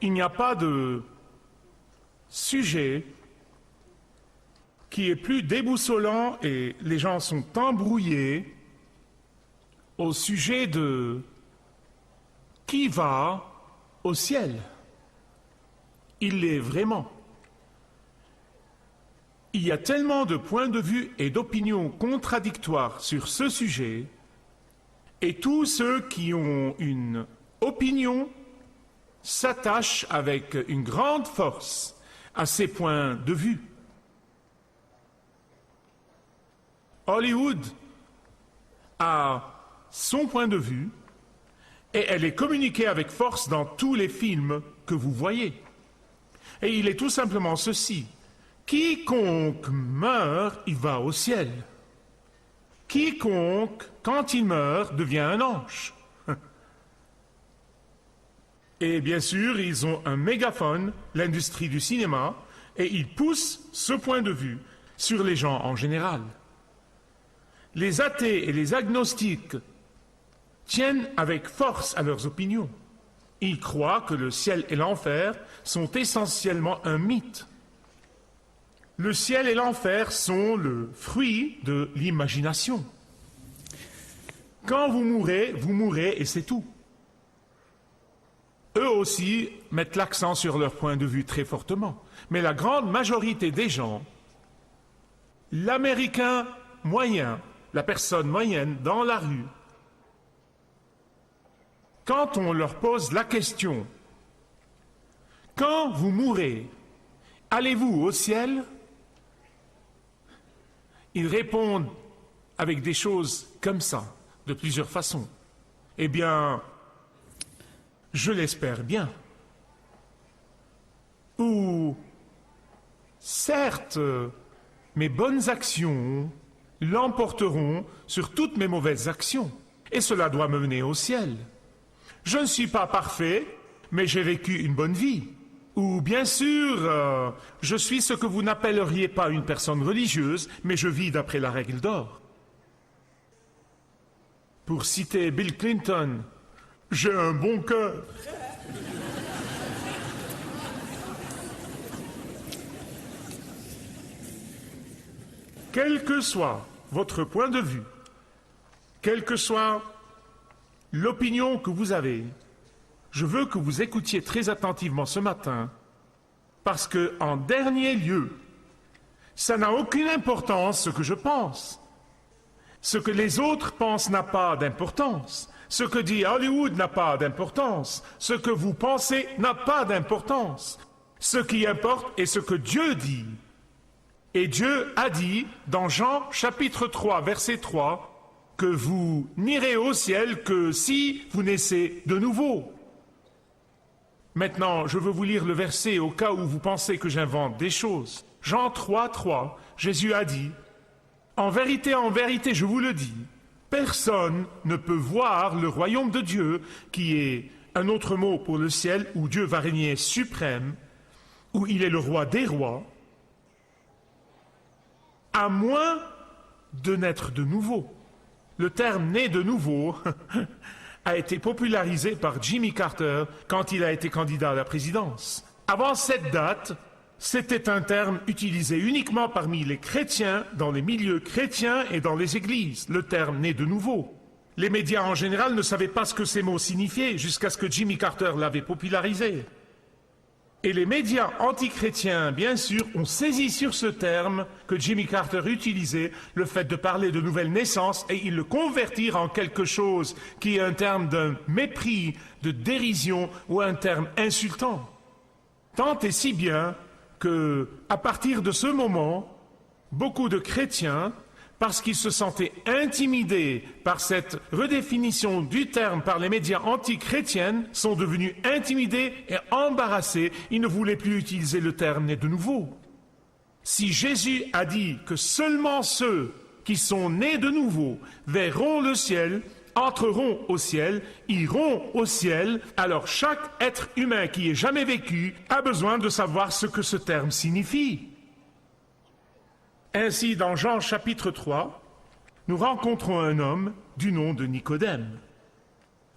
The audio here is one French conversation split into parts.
il n'y a pas de sujet qui est plus déboussolant et les gens sont embrouillés au sujet de qui va au ciel. Il l'est vraiment. Il y a tellement de points de vue et d'opinions contradictoires sur ce sujet, et tous ceux qui ont une opinion s'attachent avec une grande force à ces points de vue. Hollywood a son point de vue et elle est communiquée avec force dans tous les films que vous voyez. Et il est tout simplement ceci. Quiconque meurt, il va au ciel. Quiconque, quand il meurt, devient un ange. Et bien sûr, ils ont un mégaphone, l'industrie du cinéma, et ils poussent ce point de vue sur les gens en général. Les athées et les agnostiques tiennent avec force à leurs opinions. Ils croient que le ciel et l'enfer sont essentiellement un mythe. Le ciel et l'enfer sont le fruit de l'imagination. Quand vous mourrez et c'est tout. Eux aussi mettent l'accent sur leur point de vue très fortement. Mais la grande majorité des gens, l'Américain moyen, la personne moyenne dans la rue, quand on leur pose la question « Quand vous mourrez, allez-vous au ciel ?» Ils répondent avec des choses comme ça, de plusieurs façons. Eh bien, je l'espère bien. Ou, certes, mes bonnes actions l'emporteront sur toutes mes mauvaises actions, et cela doit me mener au ciel. Je ne suis pas parfait, mais j'ai vécu une bonne vie. Ou bien sûr, je suis ce que vous n'appelleriez pas une personne religieuse, mais je vis d'après la règle d'or. Pour citer Bill Clinton, j'ai un bon cœur. Quel que soit votre point de vue, quelle que soit l'opinion que vous avez, je veux que vous écoutiez très attentivement ce matin, parce que, en dernier lieu, ça n'a aucune importance ce que je pense. Ce que les autres pensent n'a pas d'importance. Ce que dit Hollywood n'a pas d'importance. Ce que vous pensez n'a pas d'importance. Ce qui importe est ce que Dieu dit. Et Dieu a dit, dans Jean chapitre 3, verset 3, que vous n'irez au ciel que si vous naissez de nouveau. Maintenant, je veux vous lire le verset au cas où vous pensez que j'invente des choses. Jean 3, 3, Jésus a dit, « En vérité, je vous le dis, personne ne peut voir le royaume de Dieu, qui est un autre mot pour le ciel, où Dieu va régner suprême, où il est le roi des rois, à moins de naître de nouveau. » Le terme « né de nouveau » a été popularisé par Jimmy Carter quand il a été candidat à la présidence. Avant cette date, c'était un terme utilisé uniquement parmi les chrétiens, dans les milieux chrétiens et dans les églises, le terme « né de nouveau ». Les médias en général ne savaient pas ce que ces mots signifiaient jusqu'à ce que Jimmy Carter l'avait popularisé. Et les médias antichrétiens, bien sûr, ont saisi sur ce terme que Jimmy Carter utilisait, le fait de parler de nouvelle naissance, et ils le convertirent en quelque chose qui est un terme d'un mépris, de dérision ou un terme insultant. Tant et si bien que, à partir de ce moment, beaucoup de chrétiens, parce qu'ils se sentaient intimidés par cette redéfinition du terme par les médias anti-chrétiennes, sont devenus intimidés et embarrassés. Ils ne voulaient plus utiliser le terme « né de nouveau ». Si Jésus a dit que seulement ceux qui sont nés de nouveau verront le ciel, entreront au ciel, iront au ciel, alors chaque être humain qui ait jamais vécu a besoin de savoir ce que ce terme signifie. Ainsi, dans Jean chapitre 3, nous rencontrons un homme du nom de Nicodème.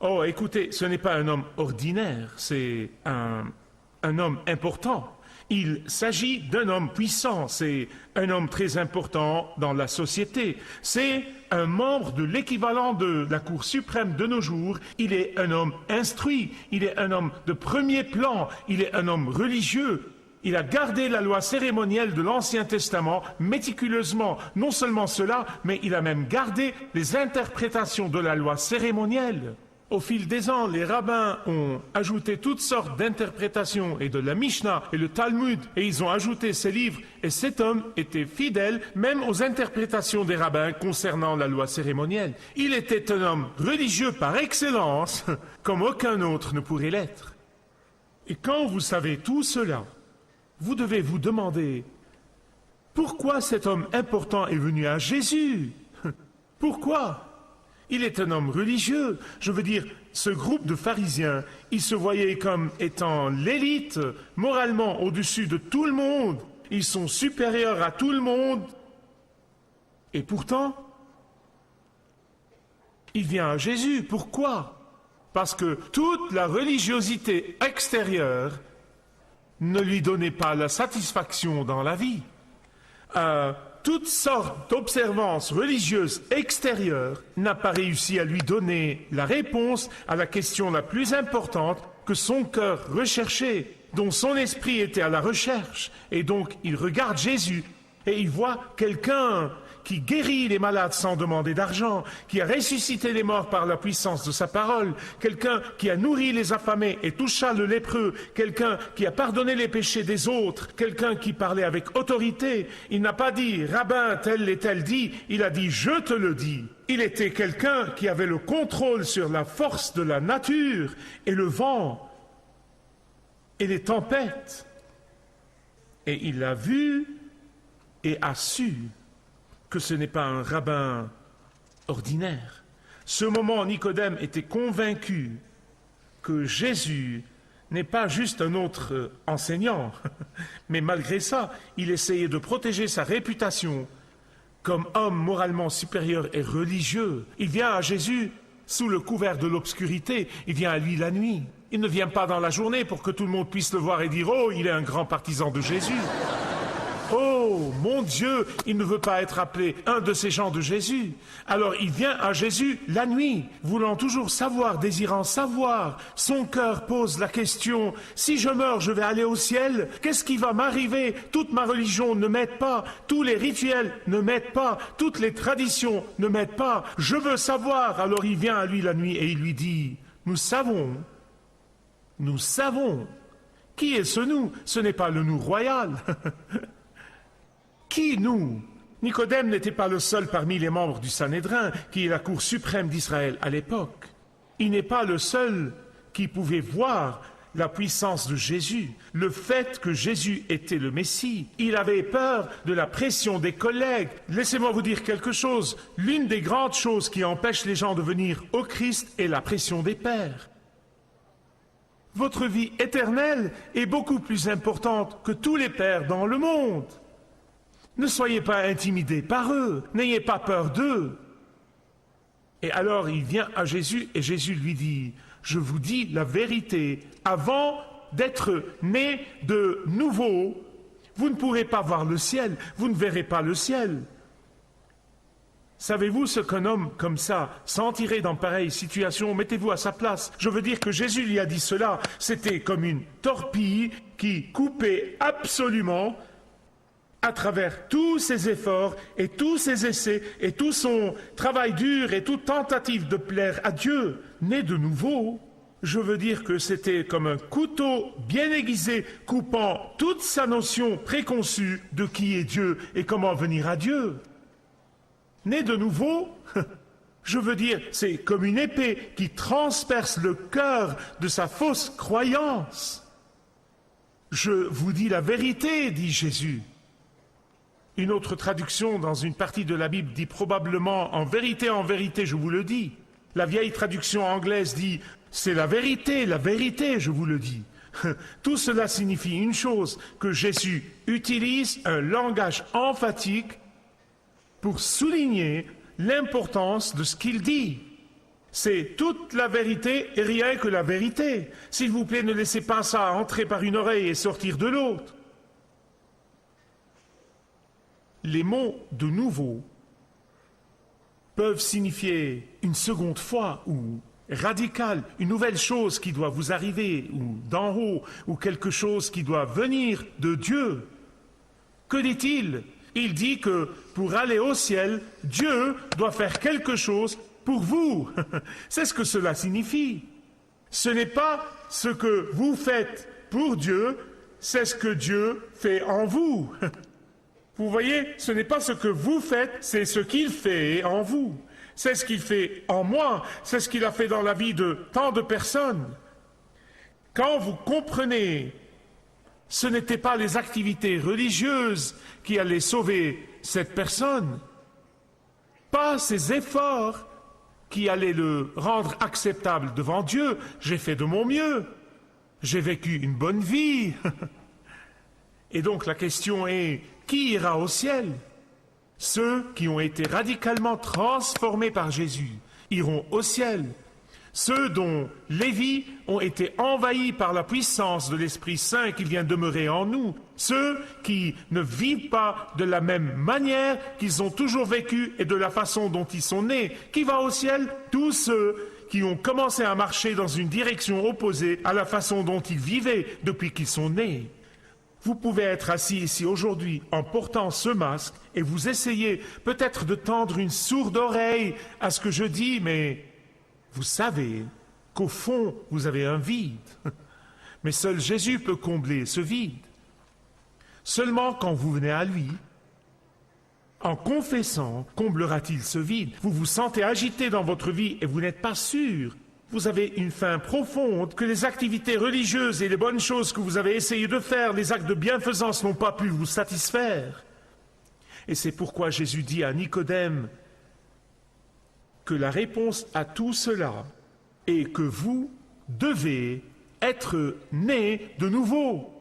Oh, écoutez, ce n'est pas un homme ordinaire, c'est un un homme important. Il s'agit d'un homme puissant, c'est un homme très important dans la société. C'est un membre de l'équivalent de la Cour suprême de nos jours. Il est un homme instruit, il est un homme de premier plan, il est un homme religieux. Il a gardé la loi cérémonielle de l'Ancien Testament méticuleusement. Non seulement cela, mais il a même gardé les interprétations de la loi cérémonielle. Au fil des ans, les rabbins ont ajouté toutes sortes d'interprétations et de la Mishnah et le Talmud, et ils ont ajouté ces livres, et cet homme était fidèle même aux interprétations des rabbins concernant la loi cérémonielle. Il était un homme religieux par excellence, comme aucun autre ne pourrait l'être. Et quand vous savez tout cela, vous devez vous demander pourquoi cet homme important est venu à Jésus. Pourquoi ? Il est un homme religieux. Je veux dire, ce groupe de pharisiens, ils se voyaient comme étant l'élite, moralement au-dessus de tout le monde. Ils sont supérieurs à tout le monde. Et pourtant, il vient à Jésus. Pourquoi ? Parce que toute la religiosité extérieure ne lui donnait pas la satisfaction dans la vie. Toutes sortes d'observances religieuses extérieures n'a pas réussi à lui donner la réponse à la question la plus importante que son cœur recherchait, dont son esprit était à la recherche. Et donc, il regarde Jésus et il voit quelqu'un qui guérit les malades sans demander d'argent, qui a ressuscité les morts par la puissance de sa parole, quelqu'un qui a nourri les affamés et toucha le lépreux, quelqu'un qui a pardonné les péchés des autres, quelqu'un qui parlait avec autorité. Il n'a pas dit « Rabbin, tel et tel dit », il a dit « Je te le dis ». Il était quelqu'un qui avait le contrôle sur la force de la nature et le vent et les tempêtes. Et il l'a vu et a su que ce n'est pas un rabbin ordinaire. Ce moment, Nicodème était convaincu que Jésus n'est pas juste un autre enseignant, mais malgré ça, il essayait de protéger sa réputation comme homme moralement supérieur et religieux. Il vient à Jésus sous le couvert de l'obscurité, il vient à lui la nuit. Il ne vient pas dans la journée pour que tout le monde puisse le voir et dire « Oh, il est un grand partisan de Jésus ». Oh, mon Dieu, il ne veut pas être appelé un de ces gens de Jésus. Alors il vient à Jésus la nuit, voulant toujours savoir, désirant savoir. Son cœur pose la question, si je meurs, je vais aller au ciel? Qu'est-ce qui va m'arriver? Toute ma religion ne m'aide pas, tous les rituels ne m'aident pas, toutes les traditions ne m'aident pas. Je veux savoir. Alors il vient à lui la nuit et il lui dit, nous savons. Qui est ce nous? Ce n'est pas le nous royal. Qui nous? Nicodème n'était pas le seul parmi les membres du Sanhédrin, qui est la cour suprême d'Israël à l'époque. Il n'est pas le seul qui pouvait voir la puissance de Jésus, le fait que Jésus était le Messie. Il avait peur de la pression des collègues. Laissez-moi vous dire quelque chose. L'une des grandes choses qui empêchent les gens de venir au Christ est la pression des pères. Votre vie éternelle est beaucoup plus importante que tous les pères dans le monde. Ne soyez pas intimidés par eux, n'ayez pas peur d'eux. Et alors il vient à Jésus et Jésus lui dit, je vous dis la vérité, avant d'être né de nouveau, vous ne pourrez pas voir le ciel, vous ne verrez pas le ciel. Savez-vous ce qu'un homme comme ça sentirait dans pareille situation? Mettez-vous à sa place. Je veux dire que Jésus lui a dit cela, c'était comme une torpille qui coupait absolument à travers tous ses efforts et tous ses essais et tout son travail dur et toute tentative de plaire à Dieu, né de nouveau, je veux dire que c'était comme un couteau bien aiguisé coupant toute sa notion préconçue de qui est Dieu et comment venir à Dieu. Né de nouveau, je veux dire, c'est comme une épée qui transperce le cœur de sa fausse croyance. Je vous dis la vérité, dit Jésus. Une autre traduction dans une partie de la Bible dit probablement « en vérité, je vous le dis ». La vieille traduction anglaise dit « c'est la vérité, je vous le dis ». Tout cela signifie une chose, que Jésus utilise un langage emphatique pour souligner l'importance de ce qu'il dit. C'est toute la vérité et rien que la vérité. S'il vous plaît, ne laissez pas ça entrer par une oreille et sortir de l'autre. Les mots « de nouveau » peuvent signifier une seconde fois ou radical, une nouvelle chose qui doit vous arriver, ou d'en haut, ou quelque chose qui doit venir de Dieu. Que dit-il? Il dit que pour aller au ciel, Dieu doit faire quelque chose pour vous. C'est ce que cela signifie. Ce n'est pas ce que vous faites pour Dieu, c'est ce que Dieu fait en vous. Vous voyez, ce n'est pas ce que vous faites, c'est ce qu'il fait en vous. C'est ce qu'il fait en moi, c'est ce qu'il a fait dans la vie de tant de personnes. Quand vous comprenez, ce n'étaient pas les activités religieuses qui allaient sauver cette personne, pas ses efforts qui allaient le rendre acceptable devant Dieu. J'ai fait de mon mieux, j'ai vécu une bonne vie. Et donc la question est, qui ira au ciel? Ceux qui ont été radicalement transformés par Jésus iront au ciel. Ceux dont les vies ont été envahies par la puissance de l'Esprit Saint qui vient demeurer en nous. Ceux qui ne vivent pas de la même manière qu'ils ont toujours vécu et de la façon dont ils sont nés. Qui va au ciel? Tous ceux qui ont commencé à marcher dans une direction opposée à la façon dont ils vivaient depuis qu'ils sont nés. Vous pouvez être assis ici aujourd'hui en portant ce masque et vous essayez peut-être de tendre une sourde oreille à ce que je dis, mais vous savez qu'au fond, vous avez un vide. Mais seul Jésus peut combler ce vide. Seulement quand vous venez à lui, en confessant, comblera-t-il ce vide. Vous vous sentez agité dans votre vie et vous n'êtes pas sûr. Vous avez une faim profonde que les activités religieuses et les bonnes choses que vous avez essayé de faire, les actes de bienfaisance n'ont pas pu vous satisfaire. Et c'est pourquoi Jésus dit à Nicodème que la réponse à tout cela est que vous devez être nés de nouveau.